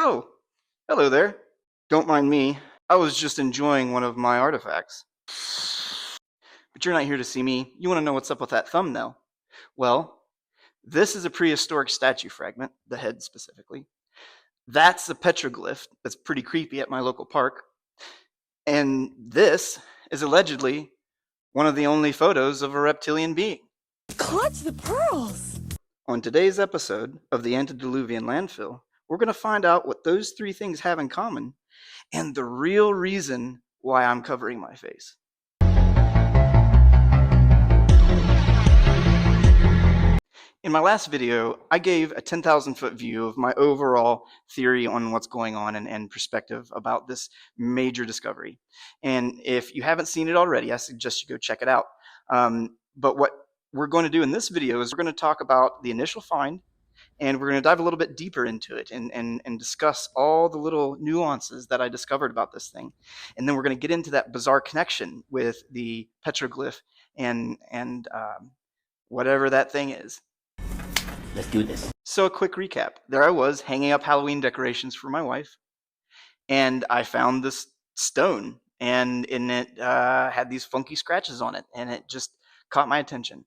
Oh, hello there. Don't mind me. I was just enjoying one of my artifacts. But you're not here to see me. You want to know what's up with that thumbnail. Well, this is a prehistoric statue fragment, the head specifically. That's a petroglyph that's pretty creepy at my local park. And this is allegedly one of the only photos of a reptilian being. Clutch the pearls! On today's episode of the Antediluvian Landfill, we're going to find out what those three things have in common and the real reason why I'm covering my face. In my last video, I gave a 10,000-foot view of my overall theory on what's going on and perspective about this major discovery. And if you haven't seen it already, I suggest you go check it out. But what we're going to do in this video is we're going to talk about the initial find, and we're going to dive a little bit deeper into it and discuss all the little nuances that I discovered about this thing. And then we're going to get into that bizarre connection with the petroglyph and whatever that thing is. Let's do this. So a quick recap. There I was hanging up Halloween decorations for my wife, and I found this stone, and it had these funky scratches on it, and it just caught my attention.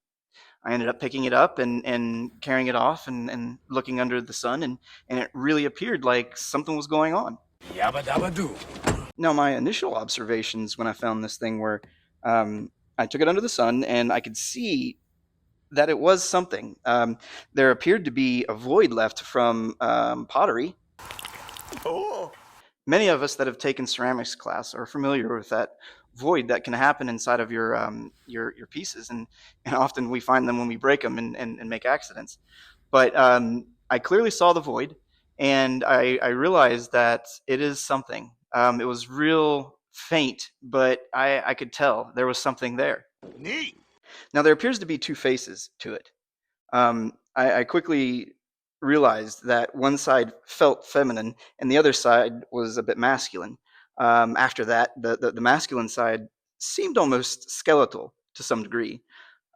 I ended up picking it up and carrying it off and looking under the sun, and it really appeared like something was going on. Yabba dabba doo. Now, my initial observations when I found this thing were I took it under the sun, and I could see that it was something. There appeared to be a void left from pottery. Oh. Many of us that have taken ceramics class are familiar with that void that can happen inside of your pieces, and often we find them when we break them and make accidents. But I clearly saw the void, and I realized that it is something. It was real faint, but I could tell there was something there. Neat. Now, there appears to be two faces to it. I quickly realized that one side felt feminine and the other side was a bit masculine. After that, the masculine side seemed almost skeletal to some degree.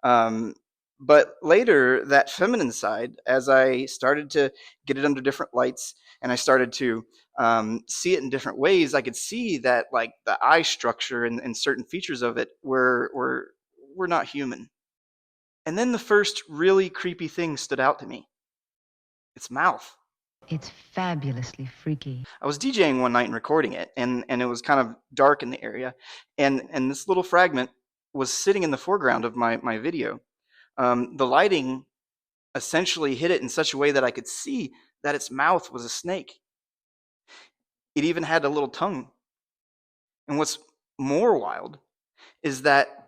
But later, that feminine side, as I started to get it under different lights and I started to see it in different ways, I could see that like the eye structure and certain features of it were not human. And then the first really creepy thing stood out to me. Its mouth. It's fabulously freaky. I was DJing one night and recording it, and it was kind of dark in the area, and this little fragment was sitting in the foreground of my video. The lighting essentially hit it in such a way that I could see that its mouth was a snake. It even had a little tongue. And what's more wild is that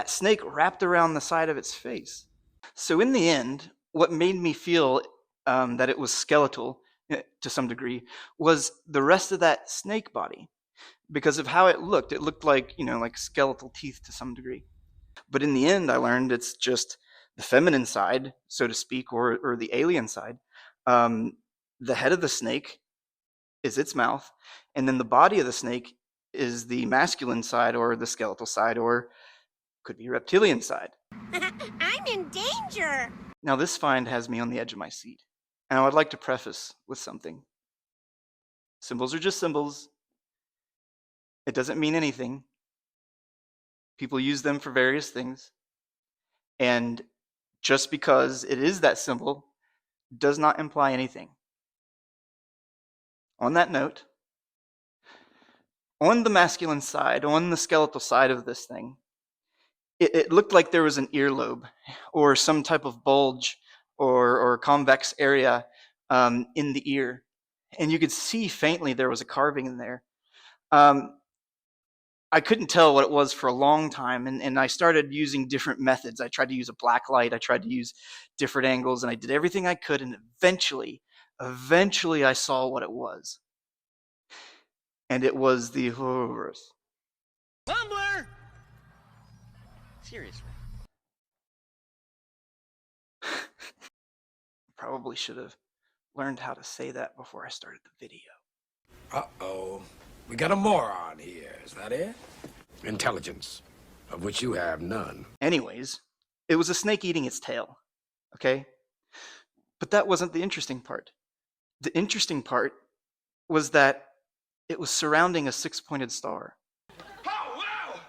snake wrapped around the side of its face. So in the end, what made me feel that it was skeletal to some degree was the rest of that snake body, because of how it looked. It looked like, like skeletal teeth to some degree. But in the end, I learned it's just the feminine side, so to speak, or the alien side. The head of the snake is its mouth, and then the body of the snake is the masculine side, or the skeletal side, or could be reptilian side. I'm in danger! Now, this find has me on the edge of my seat, and I would like to preface with something. Symbols are just symbols. It doesn't mean anything. People use them for various things, and just because it is that symbol does not imply anything. On that note, on the masculine side, on the skeletal side of this thing, it looked like there was an earlobe or some type of bulge or convex area in the ear. And you could see faintly there was a carving in there. I couldn't tell what it was for a long time, and I started using different methods. I tried to use a black light. I tried to use different angles, and I did everything I could, and eventually I saw what it was. And it was the Horus. Tumblr! Seriously. Probably should have learned how to say that before I started the video. Uh-oh. We got a moron here, is that it? Intelligence, of which you have none. Anyways, it was a snake eating its tail, okay? But that wasn't the interesting part. The interesting part was that it was surrounding a six-pointed star. Oh, wow!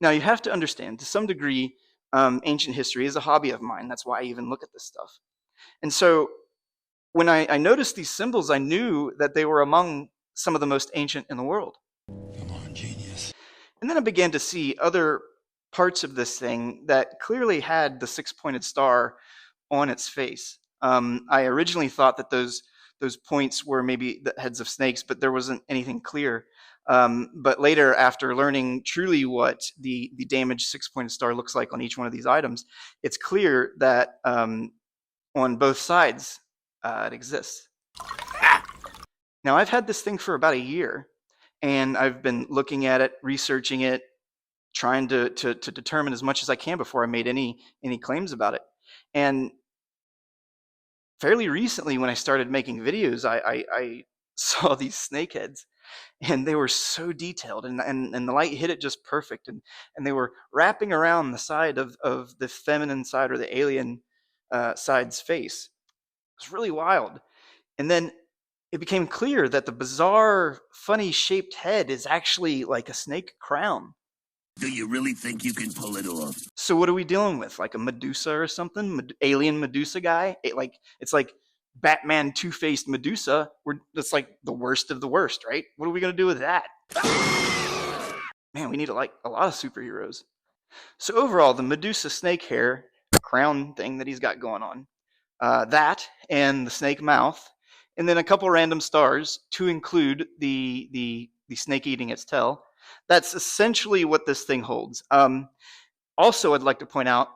Now, you have to understand, to some degree, ancient history is a hobby of mine. That's why I even look at this stuff. And so when I noticed these symbols, I knew that they were among some of the most ancient in the world. Come on, genius. And then I began to see other parts of this thing that clearly had the six-pointed star on its face. I originally thought that those points were maybe the heads of snakes, but there wasn't anything clear. But later, after learning truly what the damaged six-pointed star looks like on each one of these items, it's clear that on both sides it exists. Now, I've had this thing for about a year, and I've been looking at it, researching it, trying to determine as much as I can before I made any claims about it. And fairly recently, when I started making videos, I saw these snake heads, and they were so detailed, and the light hit it just perfect, and they were wrapping around the side of the feminine side, or the alien side's face. It was really wild. And then it became clear that the bizarre, funny shaped head is actually like a snake crown. Do you really think you can pull it off? So what are we dealing with? Like a Medusa or something? Alien Medusa guy? It's like Batman two-faced Medusa. That's like the worst of the worst, right? What are we gonna do with that? Man, we need a lot of superheroes. So overall, the Medusa snake hair crown thing that he's got going on, that and the snake mouth, and then a couple random stars to include the snake eating its tail. That's essentially what this thing holds. Also, I'd like to point out,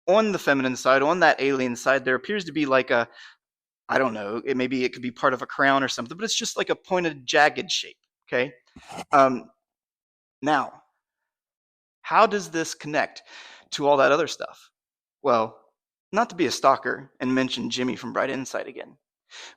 on the feminine side, on that alien side, there appears to be like a, I don't know, maybe it could be part of a crown or something, but it's just like a pointed, jagged shape, okay? Now, how does this connect to all that other stuff? Well, not to be a stalker and mention Jimmy from Bright Insight again,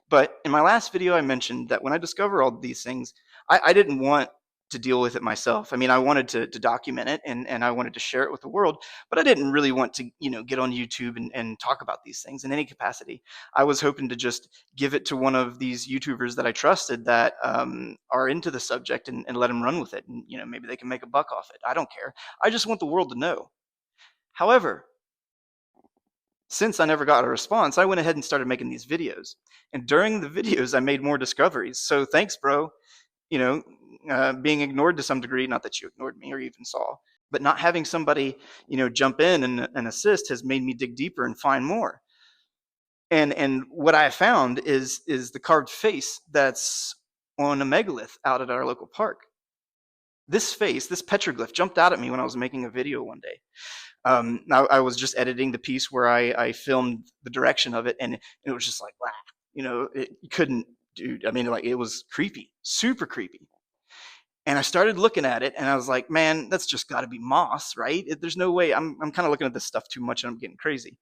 but in my last video, I mentioned that when I discover all these things, I didn't want to deal with it myself. I mean, I wanted to document it, and I wanted to share it with the world, but I didn't really want to, get on YouTube and talk about these things in any capacity. I was hoping to just give it to one of these YouTubers that I trusted that are into the subject, and let them run with it. And, maybe they can make a buck off it. I don't care. I just want the world to know. However, since I never got a response, I went ahead and started making these videos. And during the videos, I made more discoveries. So thanks, bro. Being ignored to some degree, not that you ignored me or even saw, but not having somebody, jump in and assist has made me dig deeper and find more. And what I found is the carved face that's on a megalith out at our local park. This face, this petroglyph, jumped out at me when I was making a video one day. I was just editing the piece where I filmed the direction of it, and it was just like, wow, it couldn't. Dude, I mean, it was creepy, super creepy. And I started looking at it, and I was like, man, that's just got to be moss, right? There's no way. I'm kind of looking at this stuff too much, and I'm getting crazy.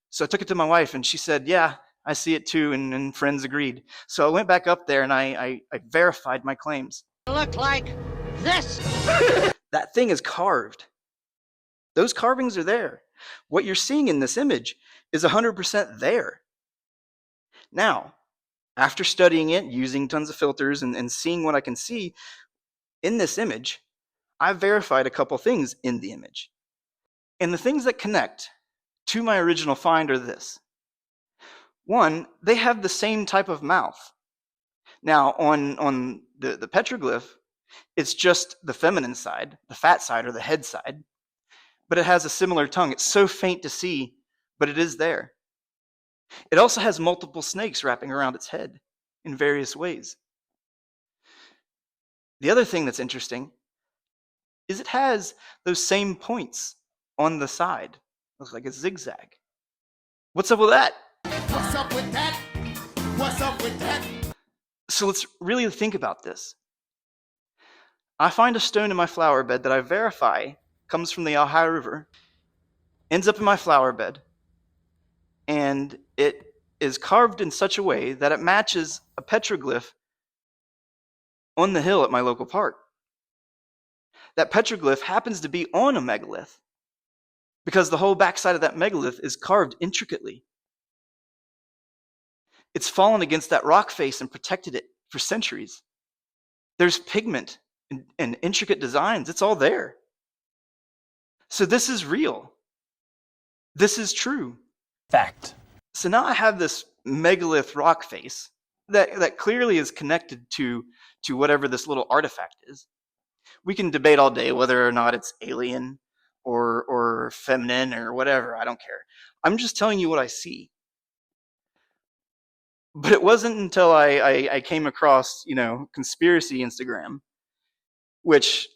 So I took it to my wife, and she said, yeah, I see it too, and friends agreed. So I went back up there, and I verified my claims. Look like this. That thing is carved. Those carvings are there. What you're seeing in this image is 100% there. Now, after studying it, using tons of filters, and seeing what I can see in this image, I've verified a couple things in the image. And the things that connect to my original find are this. One, they have the same type of mouth. Now, on the petroglyph, it's just the feminine side, the fat side or the head side, but it has a similar tongue. It's so faint to see, but it is there. It also has multiple snakes wrapping around its head in various ways. The other thing that's interesting is it has those same points on the side. Looks like a zigzag. What's up with that? What's up with that? What's up with that? So let's really think about this. I find a stone in my flower bed that I verify comes from the Ohio River, ends up in my flower bed, and it is carved in such a way that it matches a petroglyph on the hill at my local park. That petroglyph happens to be on a megalith because the whole backside of that megalith is carved intricately. It's fallen against that rock face and protected it for centuries. There's pigment and intricate designs. It's all there. So this is real. This is true. Fact. So now I have this megalith rock face that clearly is connected to whatever this little artifact is. We can debate all day whether or not it's alien or feminine or whatever. I don't care. I'm just telling you what I see. But it wasn't until I came across, conspiracy Instagram, which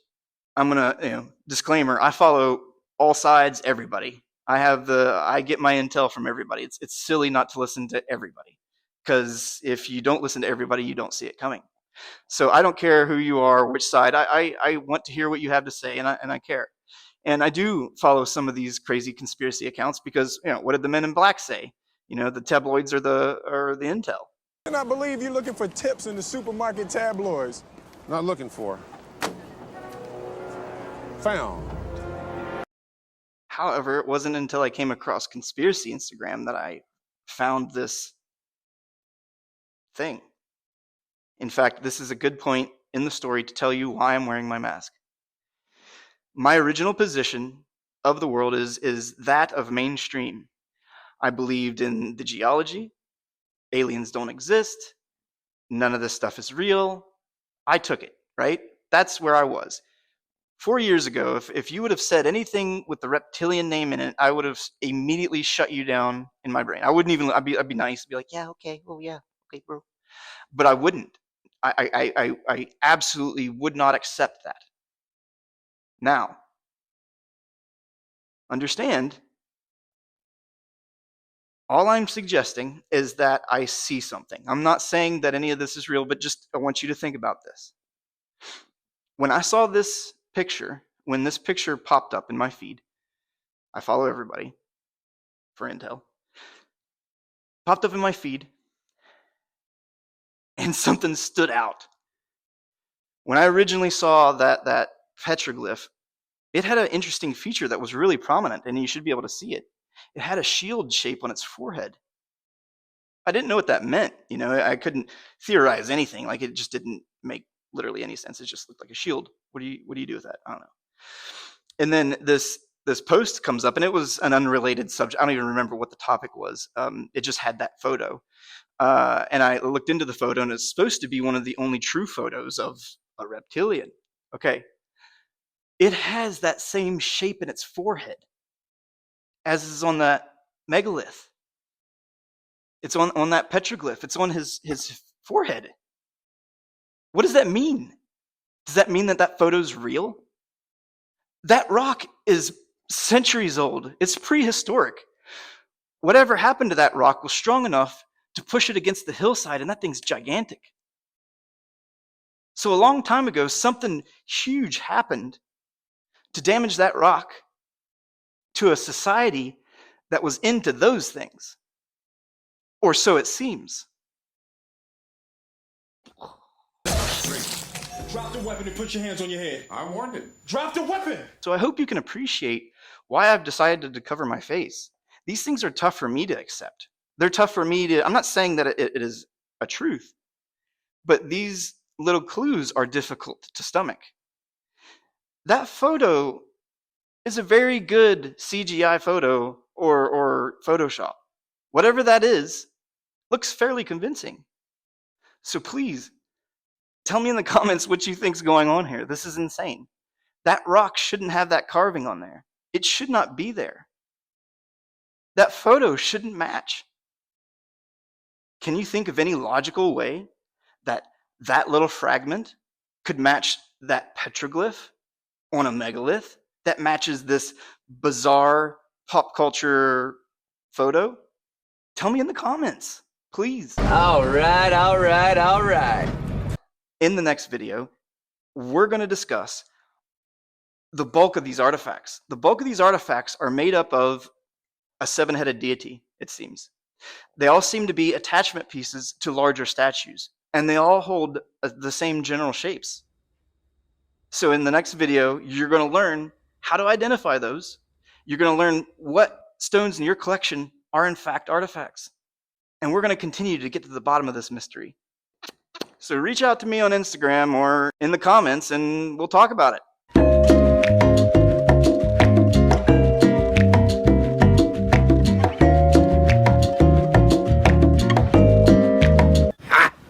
I'm gonna, disclaimer, I follow all sides, everybody. I get my intel from everybody. It's silly not to listen to everybody, because if you don't listen to everybody, you don't see it coming. So I don't care who you are, which side. I want to hear what you have to say, and I care. And I do follow some of these crazy conspiracy accounts because, what did the Men in Black say? The tabloids are the intel. I cannot believe you're looking for tips in the supermarket tabloids. Not looking for. Found. However, it wasn't until I came across conspiracy Instagram that I found this thing. In fact, this is a good point in the story to tell you why I'm wearing my mask. My original position of the world is that of mainstream. I believed in the geology. Aliens don't exist. None of this stuff is real. I took it, right? That's where I was. 4 years ago, if you would have said anything with the reptilian name in it, I would have immediately shut you down in my brain. I wouldn't even, I'd be nice, be like, yeah, okay, oh yeah, okay, bro. But I wouldn't. I absolutely would not accept that. Now, understand, all I'm suggesting is that I see something. I'm not saying that any of this is real, but just I want you to think about this. When I saw this picture, when this picture popped up in my feed, I follow everybody for intel, popped up in my feed, and something stood out. When I originally saw that petroglyph, it had an interesting feature that was really prominent, and you should be able to see it. It had a shield shape on its forehead. I didn't know what that meant. I couldn't theorize anything. Like, it just didn't make literally any sense. It just looked like a shield. What do you do with that? I don't know. And then this post comes up, and it was an unrelated subject. I don't even remember what the topic was. It just had that photo. And I looked into the photo, and it's supposed to be one of the only true photos of a reptilian. Okay. It has that same shape in its forehead as is on that megalith. It's on that petroglyph. It's on his forehead. What does that mean? Does that mean that photo's real? That rock is centuries old. It's prehistoric. Whatever happened to that rock was strong enough to push it against the hillside, and that thing's gigantic. So a long time ago, something huge happened to damage that rock to a society that was into those things. Or so it seems. Drop the weapon and put your hands on your head. I warned him. Drop the weapon! So I hope you can appreciate why I've decided to cover my face. These things are tough for me to accept. They're tough for me to, I'm not saying that it is a truth, but these little clues are difficult to stomach. That photo is a very good CGI photo or Photoshop. Whatever that is, looks fairly convincing. So please, tell me in the comments what you think's going on here. This is insane. That rock shouldn't have that carving on there. It should not be there. That photo shouldn't match. Can you think of any logical way that little fragment could match that petroglyph on a megalith that matches this bizarre pop culture photo? Tell me in the comments, please. All right. In the next video, we're going to discuss the bulk of these artifacts. The bulk of these artifacts are made up of a seven-headed deity, it seems. They all seem to be attachment pieces to larger statues, and they all hold the same general shapes. So in the next video, you're going to learn how to identify those. You're going to learn what stones in your collection are in fact artifacts. And we're going to continue to get to the bottom of this mystery. So reach out to me on Instagram or in the comments and we'll talk about it.